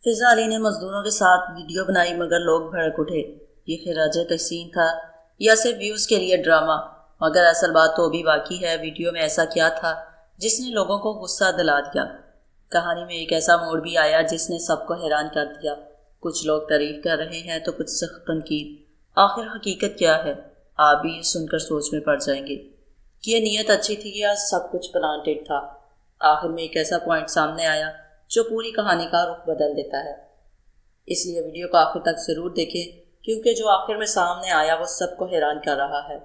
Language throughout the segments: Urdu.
فضا علی نے مزدوروں کے ساتھ ویڈیو بنائی مگر لوگ بھڑک اٹھے۔ یہ خراج تحسین تھا یا صرف ویوز کے لیے ڈرامہ؟ مگر اصل بات تو بھی باقی ہے، ویڈیو میں ایسا کیا تھا جس نے لوگوں کو غصہ دلا دیا؟ کہانی میں ایک ایسا موڑ بھی آیا جس نے سب کو حیران کر دیا۔ کچھ لوگ تعریف کر رہے ہیں تو کچھ سخت تنقید۔ آخر حقیقت کیا ہے؟ آپ بھی یہ سن کر سوچ میں پڑ جائیں گے کہ یہ نیت اچھی تھی یا سب کچھ پلانٹڈ تھا۔ آخر میں ایک ایسا پوائنٹ سامنے آیا جو پوری کہانی کا رخ بدل دیتا ہے۔ اس لیے ویڈیو کو آخر تک ضرور دیکھیں، کیونکہ جو آخر میں سامنے آیا وہ سب کو حیران کر رہا ہے۔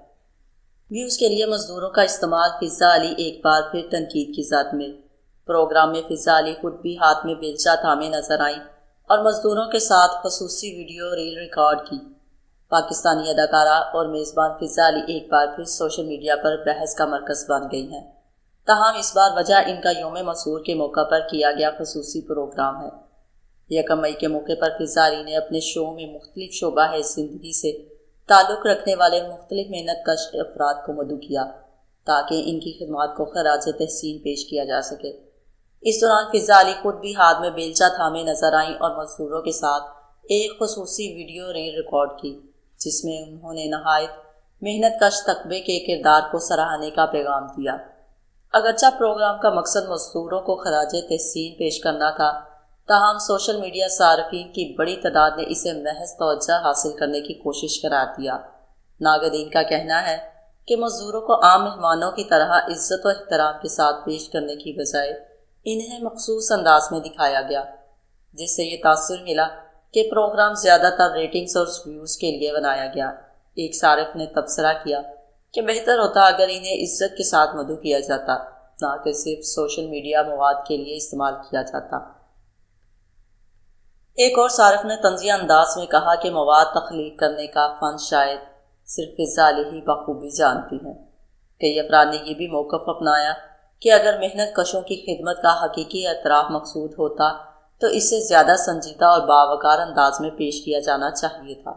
ویوز کے لیے مزدوروں کا استعمال، فضا علی ایک بار پھر تنقید کی زد میں۔ پروگرام میں فضا علی خود بھی ہاتھ میں بیلچہ تھامے نظر آئیں اور مزدوروں کے ساتھ خصوصی ویڈیو ریل ریکارڈ کی۔ پاکستانی اداکارہ اور میزبان فضا علی ایک بار پھر سوشل میڈیا پر بحث کا مرکز بن گئی ہیں۔ تاہم اس بار وجہ ان کا یوم مسور کے موقع پر کیا گیا خصوصی پروگرام ہے۔ 1 مئی کے موقع پر فضا علی نے اپنے شو میں مختلف شعبہ زندگی سے تعلق رکھنے والے مختلف محنت کش افراد کو مدعو کیا تاکہ ان کی خدمات کو خراج تحسین پیش کیا جا سکے۔ اس دوران فضا علی خود بھی ہاتھ میں بیلچہ تھامے نظر آئیں اور مزدوروں کے ساتھ ایک خصوصی ویڈیو ریل ریکارڈ کی، جس میں انہوں نے نہایت محنت کش طبقے کے کردار کو سراہنے کا پیغام دیا۔ اگرچہ پروگرام کا مقصد مزدوروں کو خراج تحسین پیش کرنا تھا، تاہم سوشل میڈیا صارفین کی بڑی تعداد نے اسے محض توجہ حاصل کرنے کی کوشش قرار دیا۔ ناقدین کا کہنا ہے کہ مزدوروں کو عام مہمانوں کی طرح عزت و احترام کے ساتھ پیش کرنے کی بجائے انہیں مخصوص انداز میں دکھایا گیا، جس سے یہ تاثر ملا کہ پروگرام زیادہ تر ریٹنگز اور ویوز کے لیے بنایا گیا۔ ایک صارف نے تبصرہ کیا کہ بہتر ہوتا اگر انہیں عزت کے ساتھ مدعو کیا جاتا، نہ کہ صرف سوشل میڈیا مواد کے لیے استعمال کیا جاتا۔ ایک اور صارف نے طنزیہ انداز میں کہا کہ مواد تخلیق کرنے کا فن شاید صرف فضا علی ہی بخوبی جانتی ہیں۔ کئی افراد نے یہ بھی موقف اپنایا کہ اگر محنت کشوں کی خدمت کا حقیقی اعتراف مقصود ہوتا تو اسے زیادہ سنجیدہ اور باوقار انداز میں پیش کیا جانا چاہیے تھا۔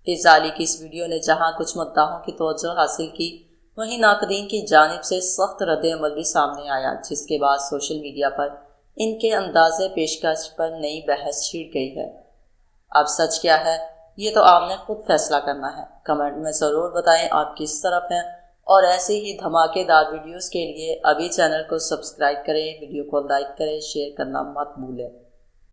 فضا علی کی اس ویڈیو نے جہاں کچھ مداحوں کی توجہ حاصل کی، وہیں ناقدین کی جانب سے سخت رد عمل بھی سامنے آیا، جس کے بعد سوشل میڈیا پر ان کے انداز پیشکش پر نئی بحث چھڑ گئی ہے۔ اب سچ کیا ہے یہ تو آپ نے خود فیصلہ کرنا ہے۔ کمنٹ میں ضرور بتائیں آپ کس طرف ہیں، اور ایسی ہی دھماکے دار ویڈیوز کے لیے ابھی چینل کو سبسکرائب کریں، ویڈیو کو لائک کریں، شیئر کرنا مت بھولیں۔